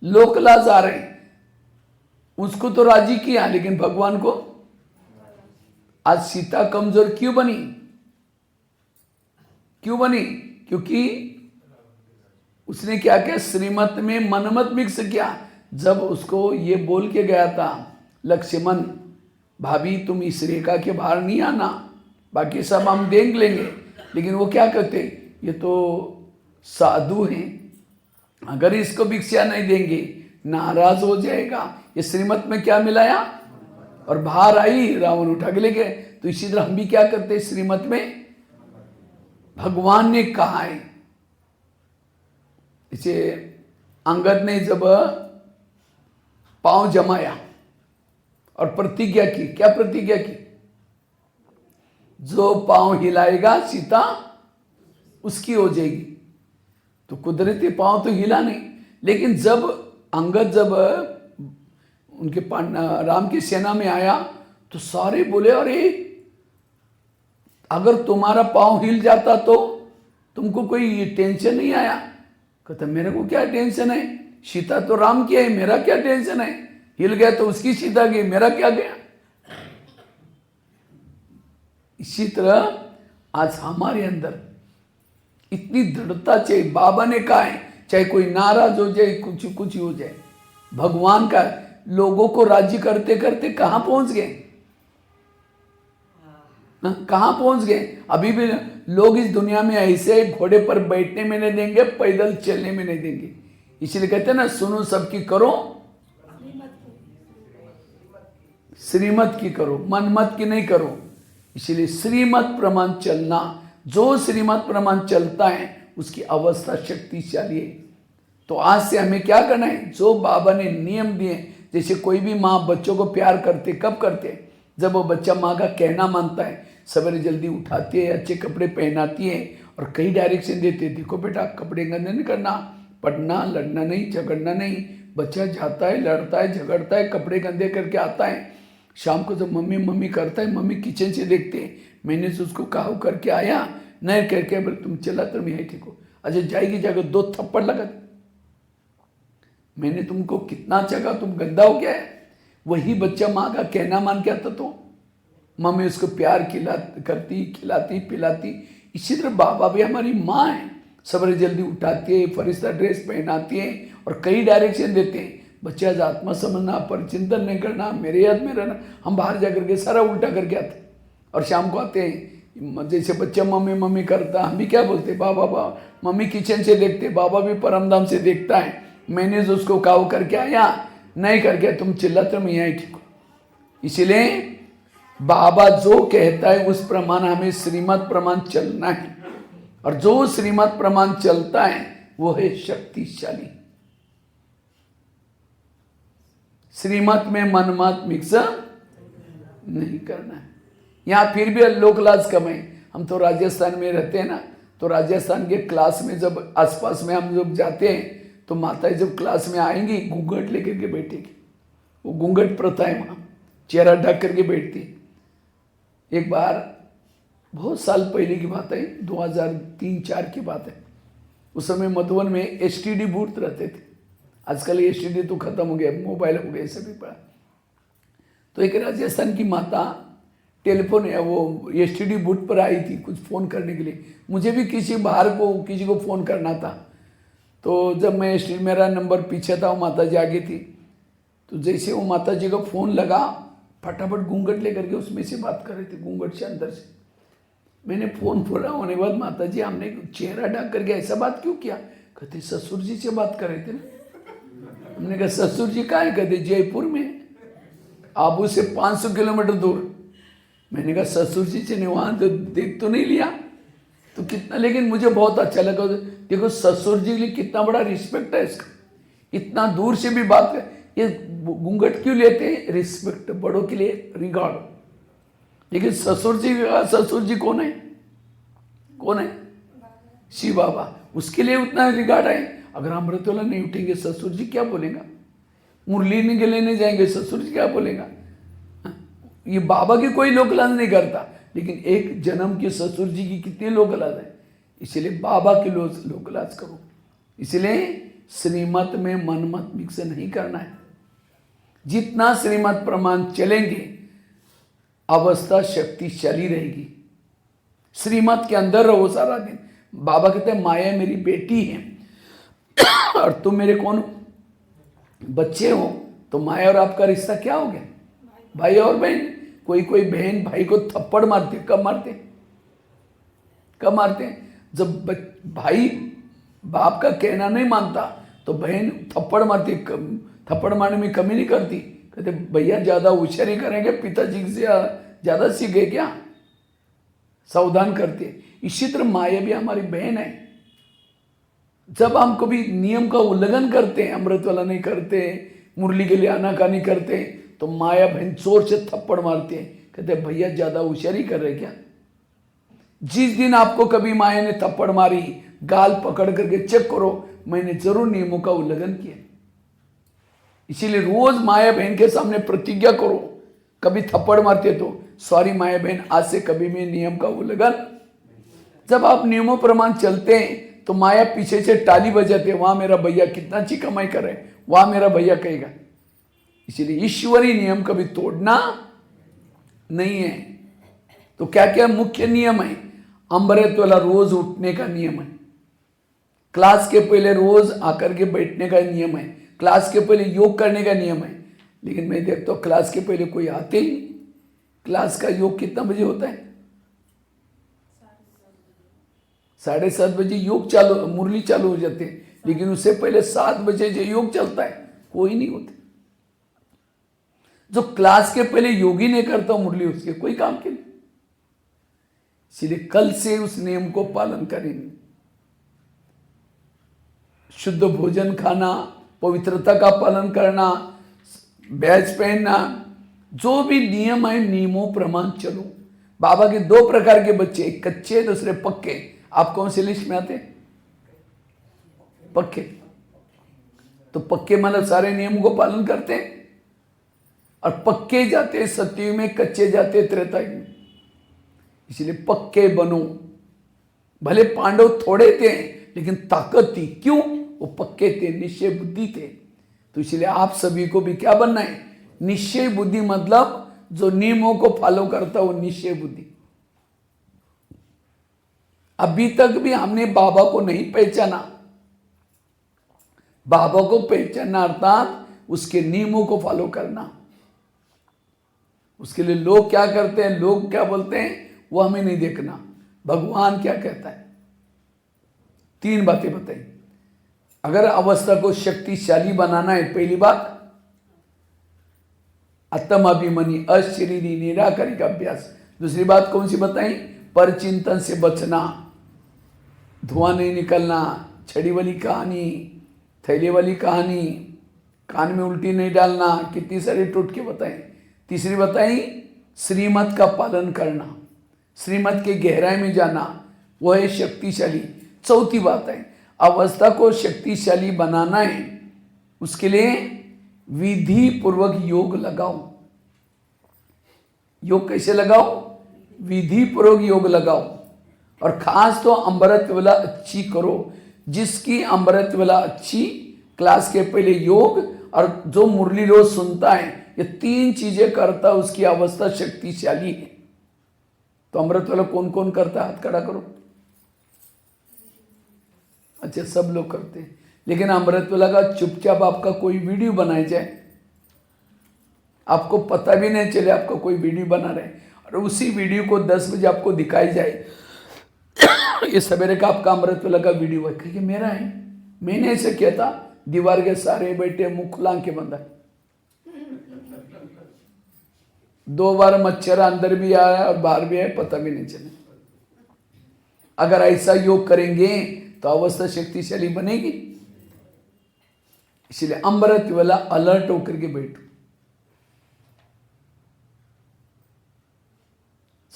लोकलाज आ रहे। उसको तो राजी किया लेकिन भगवान को। आज सीता कमजोर क्यों बनी, क्योंकि उसने क्या किया, श्रीमत में मनमत मिक्स किया। जब उसको ये बोल के गया था लक्ष्मण, भाभी तुम इस रेखा के बाहर नहीं आना, बाकी सब हम देख लेंगे, लेकिन वो क्या कहते, ये तो साधु हैं, अगर इसको भिक्षा नहीं देंगे नाराज हो जाएगा। ये श्रीमत में क्या मिलाया और बाहर आई, रावण उठा के ले गए। तो इसी तरह हम भी क्या करते, श्रीमत में भगवान ने कहा है। इसे अंगद ने जब पांव जमाया और प्रतिज्ञा की, क्या प्रतिज्ञा की, जो पांव हिलाएगा सीता उसकी हो जाएगी। तो कुदरती पांव तो हिला नहीं, लेकिन जब अंगद जब उनके राम की सेना में आया तो सारे बोले अरे अगर तुम्हारा पांव हिल जाता तो तुमको कोई टेंशन नहीं आया। कहता मेरे को क्या टेंशन है, सीता तो राम की है, मेरा क्या टेंशन है, हिल गया तो उसकी सीता गई, मेरा क्या गया। इसी तरह आज हमारे अंदर इतनी दृढ़ता चाहिए। बाबा ने कहा है चाहे कोई नाराज हो जाए, कुछ हो जाए, भगवान का लोगों को राजी करते करते कहां पहुंच गए, कहां पहुंच गए। अभी भी लोग इस दुनिया में ऐसे घोड़े पर बैठने में नहीं देंगे, पैदल चलने में नहीं देंगे। इसलिए कहते हैं ना, सुनो सबकी करो श्रीमत की करो, मनमत की नहीं करो। इसलिए श्रीमत प्रमाण चलना, जो श्रीमत प्रमाण चलता है उसकी अवस्था शक्तिशाली है। तो आज से हमें क्या करना है, जो बाबा ने नियम दिए, जैसे कोई भी माँ बच्चों को प्यार करते, कब करते, जब वो बच्चा माँ का कहना मानता है, सवेरे जल्दी उठाती है, अच्छे कपड़े पहनाती है और कई डायरेक्शन देते हैं, देखो बेटा कपड़े गंदे नहीं करना, पढ़ना, लड़ना नहीं, झगड़ना नहीं। बच्चा जाता है, लड़ता है, झगड़ता है, कपड़े गंदे करके आता है। शाम को जब मम्मी मम्मी करता है, मम्मी किचन से देखते हैं, मैंने से उसको कहा करके आया, नहीं करके बोले तुम चला तो मैं ठीक हो, अच्छा जाएगी जाकर 2 थप्पड़ लगा, मैंने तुमको कितना चगा, तुम गंदा हो गया है। वही बच्चा माँ का कहना मान के आता तो मम्मी उसको प्यार करती, खिलाती पिलाती। इसी तरह बाबा भी हमारी माँ है, सवेरे जल्दी उठाती है, फरिश्ता ड्रेस पहनाती है और कई डायरेक्शन देते हैं। बच्चा आत्मा समझना, परिचिंतन नहीं करना, मेरे याद में रहना। हम बाहर जा करके सारा उल्टा करके आते और शाम को आते हैं, जैसे बच्चा मम्मी मम्मी करता, हम भी क्या बोलते, बाबा मम्मी किचन से देखते, बाबा भी परमधाम से देखता है, मैंने जो उसको काऊ करके आया, नहीं करके तुम चिल्लाते मैं यहाँ ठीक हूँ। इसीलिए बाबा जो कहता है उस प्रमाण हमें श्रीमत प्रमाण चलना है, और जो श्रीमत प्रमाण चलता है वो है शक्तिशाली। श्रीमत में मनमत मिक्स नहीं करना है। यहाँ फिर भी लोकलाज कम है। हम तो राजस्थान में रहते हैं ना, तो राजस्थान के क्लास में जब आसपास में हम लोग जाते हैं तो माताएं जब क्लास में आएंगी घूंघट लेकर के बैठेगी। वो घूंघट प्रथा है, वहाँ चेहरा ढक करके बैठती। एक बार बहुत साल पहले की बात है, 2003-4 की बात है। उस समय मधुबन में एसटीडी बूथ रहते थे। आजकल एसटीडी तो खत्म हो गया, मोबाइल हो गए सभी पर। तो एक राजस्थान की माता टेलीफोन वो एसटीडी बूथ पर आई थी कुछ फ़ोन करने के लिए। मुझे भी किसी बाहर को किसी को फ़ोन करना था। तो जब मैं मेरा नंबर पीछे था, वो माता जी आगे थी। तो जैसे वो माता जी का फ़ोन लगा फटाफट घूंघट लेकर के उसमें से बात कर रहे थे, घूंघट से अंदर से। मैंने फोन पूरा होने के बाद, माता जी हमने चेहरा ढक करके ऐसा बात क्यों किया? कहते ससुर जी से बात कर रहे थे ना। हमने कहा ससुर जी कहाँ है? कहते जयपुर में, आबू से 500 किलोमीटर दूर। मैंने कहा ससुर जी से नहीं, वहाँ तो देख तो नहीं लिया तो कितना, लेकिन मुझे बहुत अच्छा लगा। देखो ससुर जी के लिए कितना बड़ा रिस्पेक्ट है इसका, इतना दूर से भी बात कर। ये घूंघट क्यों लेते हैं? रिस्पेक्ट, बड़ों के लिए रिगार्ड। लेकिन ससुर जी कौन है? कौन है? शिव बाबा, उसके लिए उतना रिगार्ड है। अगर अमृतवाला नहीं उठेंगे ससुर जी क्या बोलेगा? मुरली नहीं लेने जाएंगे ससुर जी क्या बोलेगा? ये बाबा की कोई लोकलाज नहीं करता, लेकिन एक जन्म के ससुर जी की कितनी लोकलाज है। इसलिए बाबा की लोकलाज करो। इसलिए श्रीमत में मन मत मिक्स नहीं करना है। जितना श्रीमत प्रमाण चलेंगे अवस्था शक्तिशाली रहेगी। श्रीमत के अंदर रहो सारा दिन। बाबा कहते हैं माया मेरी बेटी है और तुम मेरे कौन बच्चे हो। तो माया और आपका रिश्ता क्या हो गया? भाई और बहन। कोई बहन भाई को थप्पड़ मारते, कब मारते? कब मारते? जब भाई बाप का कहना नहीं मानता तो बहन थप्पड़ मारती। थप्पड़ मारने में कमी नहीं करती। कहते भैया ज्यादा होशियारी करेंगे, पिताजी से ज्यादा सीख गए क्या? सावधान करते। इसी तरह माया भी हमारी बहन है। जब हम कभी नियम का उल्लंघन करते हैं, अमृतवाला नहीं करते, मुरली के लिए आनाकानी करते, तो माया बहन जोर से थप्पड़ मारते हैं। कहते भैया ज्यादा होशियारी कर रहे क्या? जिस दिन आपको कभी माया ने थप्पड़ मारी, गाल पकड़ करके चेक करो, मैंने जरूर नियमों का उल्लंघन किया। इसीलिए रोज माया बहन के सामने प्रतिज्ञा करो, कभी थप्पड़ मारते तो सॉरी माया बहन, आज से कभी भी नियम का उल्लंघन। जब आप नियमों प्रमाण चलते हैं तो माया पीछे से ताली बजाते, वहां मेरा भैया कितना अच्छी कमाई कर रहे, वहां मेरा भैया कहेगा। इसीलिए ईश्वरीय नियम कभी तोड़ना नहीं है। तो क्या क्या मुख्य नियम है? अमृतवाला रोज उठने का नियम है, क्लास के पहले रोज आकर के बैठने का नियम है, क्लास के पहले योग करने का नियम है। लेकिन मैं देखता हूं क्लास के पहले कोई आते ही। क्लास का योग कितना बजे होता है? 7:30 बजे योग चालू, मुरली चालू हो जाते हैं। लेकिन उससे पहले 7 बजे जो योग चलता है कोई नहीं होते। जो क्लास के पहले योगी नहीं करता मुरली, उसके कोई काम के नहीं। इसलिए कल से उस नियम को पालन करेंगे। शुद्ध भोजन खाना, पवित्रता का पालन करना, बैच पहनना, जो भी नियम है नियमों प्रमाण चलो। बाबा के 2 प्रकार के बच्चे, एक कच्चे दूसरे पक्के। आप कौन से लिस्ट में आते? पक्के। तो पक्के मतलब सारे नियमों को पालन करते हैं और पक्के जाते सतयुग में, कच्चे जाते त्रेता युग में। इसलिए पक्के बनो। भले पांडव थोड़े थे लेकिन ताकत थी। क्यों? वो पक्के थे, निश्चय बुद्धि थे। तो इसलिए आप सभी को भी क्या बनना है? निश्चय बुद्धि। मतलब जो नियमों को फॉलो करता वो निश्चय बुद्धि। अभी तक भी हमने बाबा को नहीं पहचाना। बाबा को पहचानना अर्थात उसके नियमों को फॉलो करना। उसके लिए लोग क्या करते हैं, लोग क्या बोलते हैं, वो हमें नहीं देखना। भगवान क्या कहता है? 3 बातें बताई। अगर अवस्था को शक्तिशाली बनाना है, पहली बात आत्माभिमानी अशरीरी निराकारी का अभ्यास। दूसरी बात कौन सी बताई? पर चिंतन से बचना, धुआं नहीं निकलना, छड़ी वाली कहानी, थैले वाली कहानी, कान में उल्टी नहीं डालना, कितनी सारी टोटके बताए। तीसरी बताई श्रीमत का पालन करना, श्रीमत के गहराई में जाना, वो है शक्तिशाली। चौथी बात है अवस्था को शक्तिशाली बनाना है, उसके लिए विधि पूर्वक योग लगाओ। योग कैसे लगाओ? विधि पूर्वक योग लगाओ। और खास तो अमृत वेला अच्छी करो। जिसकी अमृत वेला अच्छी, क्लास के पहले योग, और जो मुरली रोज सुनता है, ये 3 चीजें करता, उसकी अवस्था शक्तिशाली है। तो अमृत वेला कौन कौन करता है? हाथ खड़ा करो। अच्छा, सब लोग करते हैं। लेकिन अमृत वेला का चुपचाप आपका कोई वीडियो बनाया जाए, आपको पता भी नहीं चले आपका कोई वीडियो बना रहे और उसी वीडियो को 10 बजे आपको दिखाई जाए ये सवेरे का आपका अमृत वेला का वीडियो है, क्योंकि मेरा है, मैंने ऐसे किया था। दीवार के सारे बैठे मुंह खुला के बंदा, 2 बार मच्छर अंदर भी आया और बाहर भी आया, पता भी नहीं चले। अगर ऐसा योग करेंगे तो अवस्था शक्तिशाली बनेगी। इसलिए अमृत वेला अलर्ट होकर के बैठो।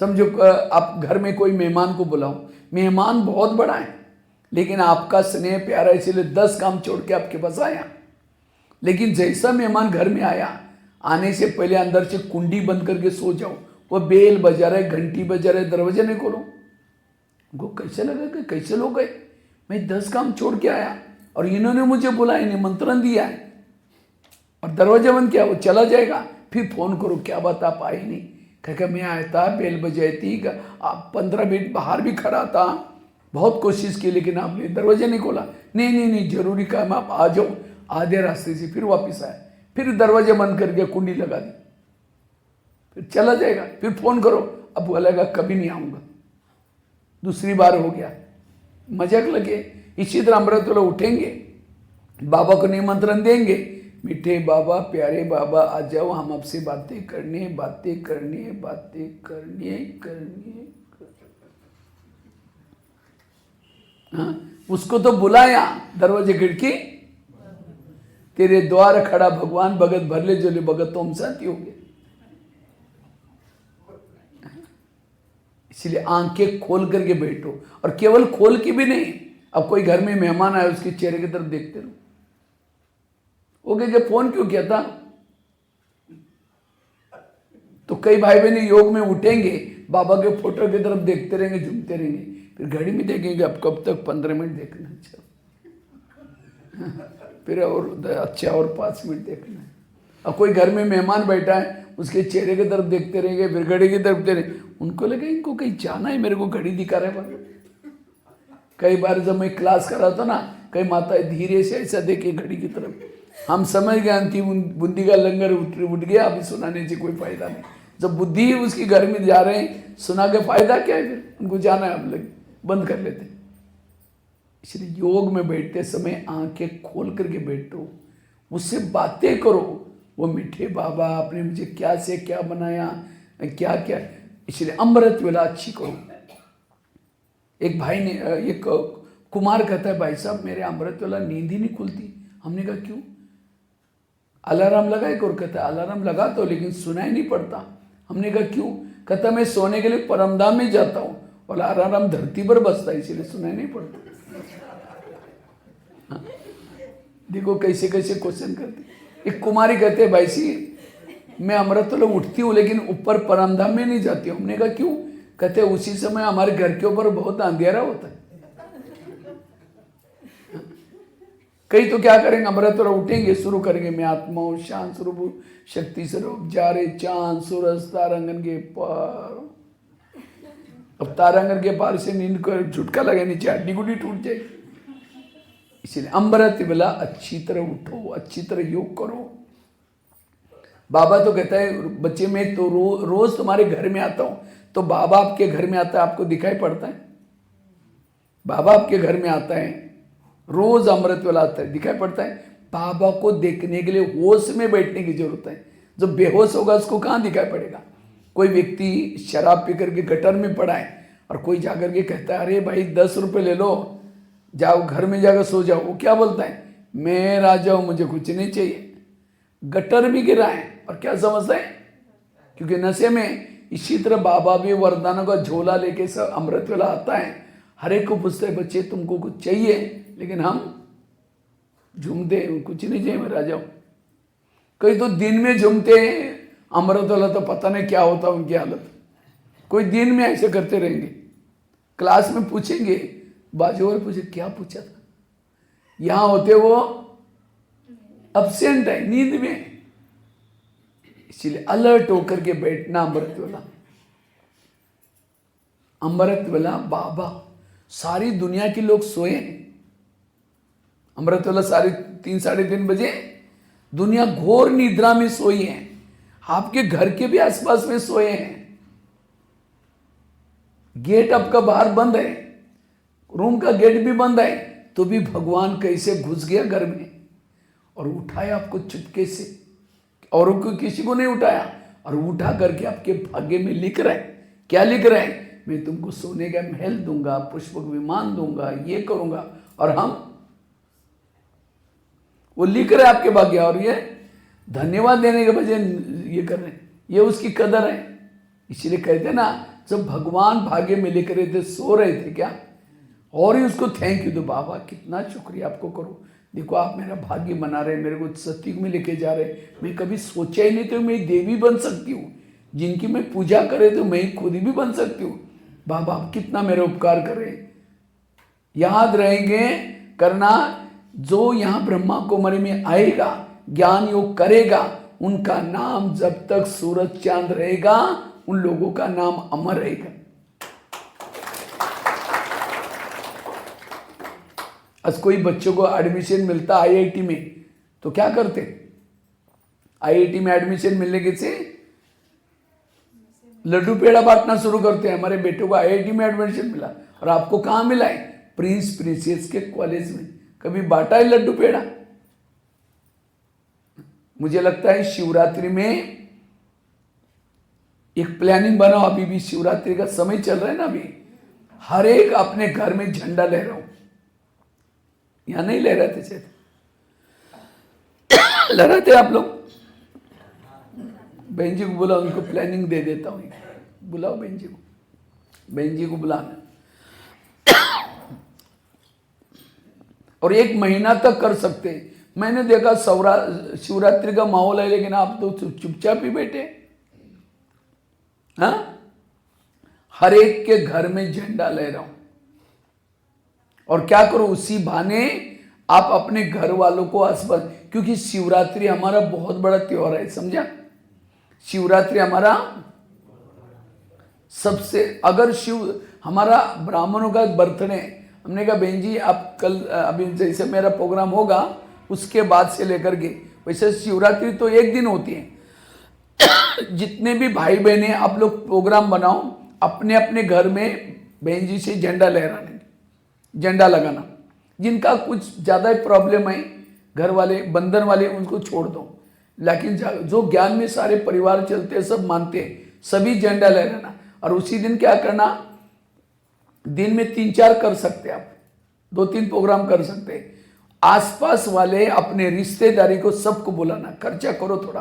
समझो आप घर में कोई मेहमान को बुलाओ, मेहमान बहुत बड़ा है लेकिन आपका स्नेह प्यारा इसलिए 10 काम छोड़ के आपके पास आया। लेकिन जैसा मेहमान घर में आया, आने से पहले अंदर से कुंडी बंद करके सो जाओ। वो बेल बजा रहे, घंटी बजा रहे, दरवाजा नहीं खोलो। उनको कैसे लगा कि कैसे लोग गए, मैं 10 काम छोड़ के आया और इन्होंने मुझे बुलाया, निमंत्रण दिया है और दरवाजा बंद किया, वो चला जाएगा। फिर फोन करो, क्या बात आप आए नहीं? कह मैं आया था, बेल बजाई थी, आप 15 मिनट बाहर भी खड़ा था, बहुत कोशिश की लेकिन आपने दरवाजा नहीं खोला। नहीं जरूरी काम, आप आ जाओ। आधे रास्ते से फिर वापस आया, फिर दरवाजा बंद करके कुंडी लगा दी, फिर चला जाएगा। फिर फोन करो, अब बोलेगा कभी नहीं आऊँगा। दूसरी बार हो गया, मजाक लगे। इसी तरह अमृत वेला उठेंगे, बाबा को निमंत्रण देंगे, मीठे बाबा, प्यारे बाबा आ जाओ, हम आपसे बातें करनी है। हाँ, उसको तो बुलाया, दरवाजे खिड़की तेरे द्वार खड़ा भगवान, भगत भर ले जो ले भगत, तो हम साथी हो गए। इसलिए आंखें खोल करके बैठो, और केवल खोल के भी नहीं। अब कोई घर में मेहमान आए, उसके चेहरे की तरफ देखते रहो। वो कहे फोन क्यों किया था? तो कई भाई बहन योग में उठेंगे, बाबा के फोटो की तरफ देखते रहेंगे, झूमते रहेंगे, फिर घड़ी में देखेंगे अब कब तक 15 मिनट देखना, अच्छा फिर और अच्छा और 5 मिनट देखना है। अब कोई घर में मेहमान बैठा है, उसके चेहरे की तरफ देखते रहेंगे, फिर घड़ी की तरफ देखते रहेंगे। उनको लगे इनको कहीं जाना है, मेरे को घड़ी दिखा रहा है। कई बार जब मैं क्लास कर रहा था ना, कई माताएं धीरे से ऐसा देखे घड़ी की तरफ, हम समझ गए अंतिम बुद्धि का लंगर उठ गया, अभी सुनाने से कोई फायदा नहीं। जब बुद्धि उसकी घर में जा रहे हैं, सुना के फायदा क्या है? फिर उनको जाना है, हम लोग बंद कर लेते। इसलिए योग में बैठते समय आंखें खोल करके बैठो, उससे बातें करो। वो मीठे बाबा, आपने मुझे क्या से क्या बनाया, क्या क्या। इसलिए अमृत वेला अच्छी करो। एक भाई ने, एक कुमार कहता है, भाई साहब मेरे अमृत वेला नींद ही नहीं खुलती। हमने कहा क्यों? अलार्म लगाए और कहता है अलार्म लगा तो लेकिन सुनाई नहीं पड़ता। हमने कहा क्यों? कहता मैं सोने के लिए परमधाम में जाता हूँ और अलार्म धरती पर बजता है, इसीलिए सुनाई नहीं पड़ता। हाँ। देखो कैसे कैसे क्वेश्चन करते। एक कुमारी कहते हैं, भाई सी मैं अमृत वेला उठती हूँ लेकिन ऊपर परमधाम में नहीं जाती हूँ। हमने कहा क्यों? कहते उसी समय हमारे घर के ऊपर बहुत अंधेरा होता है। कई तो क्या करेंगे, अमृत वेला उठेंगे, शुरू करेंगे, मैं आत्मा हूँ, शांत स्वरूप शक्ति स्वरूप, जा रहे चांद सूरज तारांगन के पार। अब तारांगन के पार से नींद को झुटका लगे, नीचे हड्डी गुड्डी टूट जाएगी। इसलिए अमृत वेला अच्छी तरह उठो, अच्छी तरह योग करो। बाबा तो कहता है बच्चे, मैं तो रोज तुम्हारे घर में आता हूं, तो बाबा आपके घर में आता है, आपको दिखाई पड़ता है? बाबा आपके घर में आता है, रोज अमृत वेला आता है, दिखाई पड़ता है? बाबा को देखने के लिए होश में बैठने की जरूरत है। जो बेहोश होगा उसको कहाँ दिखाई पड़ेगा? कोई व्यक्ति शराब पी करके गटर में पड़ा है और कोई जाकर के कहता है अरे भाई 10 रुपये ले लो, जाओ घर में जाकर सो जाओ। वो क्या बोलता है? मैं राजा हूं, मुझे कुछ नहीं चाहिए। गटर में गिरा है और क्या समझता है? क्योंकि नशे में। इसी तरह बाबा भी वरदानों का झोला लेके सब अमृत वेला आता है, हर एक को पूछते हैं बच्चे तुमको कुछ चाहिए, लेकिन हम झूमते कुछ नहीं चाहिए, मैं राजा हूं। कई तो दिन में झूमते हैं, अमृत वेला तो पता नहीं क्या होता उनकी हालत। कोई दिन में ऐसे करते रहेंगे, क्लास में पूछेंगे, बाजू और पूछे क्या पूछा था, यहां होते वो अब्सेंट है, नींद में। इसलिए अलर्ट होकर के बैठना अमृत वेला। अमृत वेला बाबा, सारी दुनिया के लोग सोए, अमृत वेला 3:30 बजे दुनिया घोर निद्रा में सोई है। आपके घर के भी आसपास में सोए हैं, गेट आपका बाहर बंद है, रूम का गेट भी बंद है, तो भी भगवान कैसे घुस गया घर में और उठाया आपको चुपके से, और किसी को नहीं उठाया, और उठा करके आपके भाग्य में लिख रहे हैं। क्या लिख रहे हैं? मैं तुमको सोने का महल दूंगा, पुष्पक विमान दूंगा, ये करूंगा, और हम वो लिख रहे हैं आपके भाग्य, और ये धन्यवाद देने के बजाय ये कर रहे हैं। ये उसकी कदर है। इसलिए कहते ना, जब भगवान भाग्य में लिख रहे थे, सो रहे थे क्या, और ही उसको थैंक यू दो, बाबा कितना शुक्रिया आपको करो, देखो आप मेरा भाग्य बना रहे, मेरे को सत्युग में लेके जा रहे। मैं कभी सोचा ही नहीं था मैं देवी बन सकती हूँ, जिनकी मैं पूजा करे तो मैं खुद भी बन सकती हूँ। बाबा आप कितना मेरे उपकार करे। याद रहेंगे करना, जो यहाँ ब्रह्मा कुमारी में आएगा, ज्ञान योग करेगा, उनका नाम जब तक सूरज चांद रहेगा, उन लोगों का नाम अमर रहेगा। आज कोई बच्चों को एडमिशन मिलता आईआईटी में, तो क्या करते? आईआईटी में एडमिशन मिलने के से लड्डू पेड़ा बांटना शुरू करते हैं। हमारे बेटों को आईआईटी में एडमिशन मिला, और आपको कहाँ मिला है? प्रिंस प्रिंसेस के कॉलेज में। कभी बांटा है लड्डू पेड़ा? मुझे लगता है शिवरात्रि में एक प्लानिंग बनाओ, अभी भी शिवरात्रि का समय चल रहा है ना, अभी हर एक अपने घर में झंडा लहराओ। यहां नहीं लहराते थे, लहराते आप लोग? बहन जी को बुलाओ, उनको प्लानिंग दे देता हूं। बुलाओ बहन जी को, बहन जी को बुलाना, और 1 महीना तक कर सकते हैं। मैंने देखा शिवरात्रि का माहौल है, लेकिन आप तो चुपचाप ही बैठे। हाँ, हर एक के घर में झंडा लहराओ, और क्या करो, उसी बहाने आप अपने घर वालों को आसपास, क्योंकि शिवरात्रि हमारा बहुत बड़ा त्योहार है, समझा? शिवरात्रि हमारा सबसे, अगर हमारा ब्राह्मणों का बर्थडे, हमने कहा बहन जी आप कल, अभी जैसे मेरा प्रोग्राम होगा उसके बाद से लेकर के, वैसे शिवरात्रि तो 1 दिन होती है। जितने भी भाई बहने आप लोग प्रोग्राम बनाओ, अपने अपने घर में बहन जी से झंडा लहराने, झंडा लगाना। जिनका कुछ ज़्यादा प्रॉब्लम है, घर वाले बंधन वाले, उनको छोड़ दो, लेकिन जो ज्ञान में सारे परिवार चलते हैं, सब मानते हैं, सभी झंडा लहराना। और उसी दिन क्या करना, दिन में 3-4 कर सकते हैं आप, 2-3 प्रोग्राम कर सकते हैं। आसपास वाले अपने रिश्तेदारी को सबको बुलाना, खर्चा करो थोड़ा,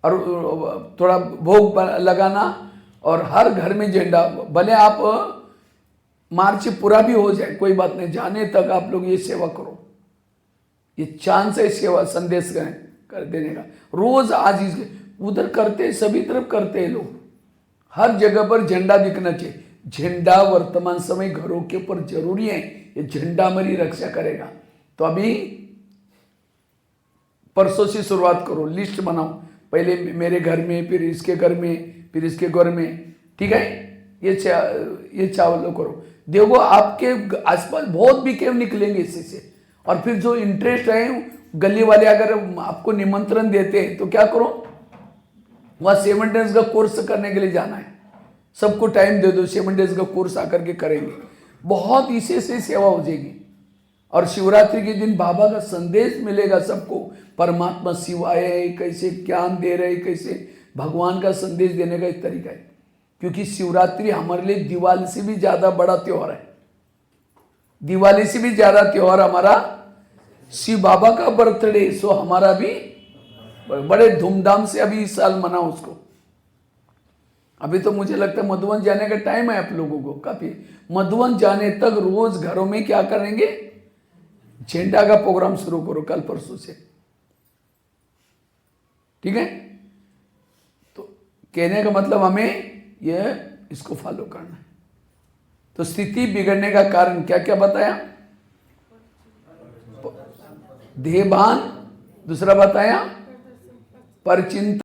और थोड़ा भोग लगाना, और हर घर में झंडा, भले आप मार्च पूरा भी हो जाए कोई बात नहीं, जाने तक आप लोग ये सेवा करो। ये चांस है सेवा संदेश कर देने का। रोज आज उधर करते, सभी तरफ करते हैं लोग, हर जगह पर झंडा दिखना चाहिए। झंडा वर्तमान समय घरों के ऊपर जरूरी है, ये झंडा हमारी रक्षा करेगा। तो अभी परसों से शुरुआत करो, लिस्ट बनाओ, पहले मेरे घर में, फिर इसके घर में, फिर इसके घर में, ठीक है? ये चावल करो। देखो आपके आसपास बहुत भी केव निकलेंगे इससे से। और फिर जो इंटरेस्ट है, गली वाले अगर आपको निमंत्रण देते हैं तो क्या करो, वहाँ 7 डेज का कोर्स करने के लिए जाना है, सबको टाइम दे दो, 7 डेज का कोर्स आकर के करेंगे, बहुत इसे से सेवा हो जाएगी। और शिवरात्रि के दिन बाबा का संदेश मिलेगा सबको, परमात्मा शिव आए हैं, कैसे ज्ञान दे रहे, कैसे भगवान का संदेश देने का एक तरीका है। क्योंकि शिवरात्रि हमारे लिए दिवाली से भी ज्यादा बड़ा त्योहार है। दिवाली से भी ज्यादा त्योहार हमारा शिव बाबा का बर्थडे, सो हमारा भी बड़े धूमधाम से अभी इस साल मनाओ उसको। अभी तो मुझे लगता है मधुवन जाने का टाइम है आप लोगों को, काफी। मधुवन जाने तक रोज घरों में क्या करेंगे, झंडा का प्रोग्राम शुरू करो कल परसों से, ठीक है? तो कहने का मतलब हमें ये इसको फॉलो करना है। तो स्थिति बिगड़ने का कारण क्या क्या बताया? देहभान, दूसरा बताया परचिंतन,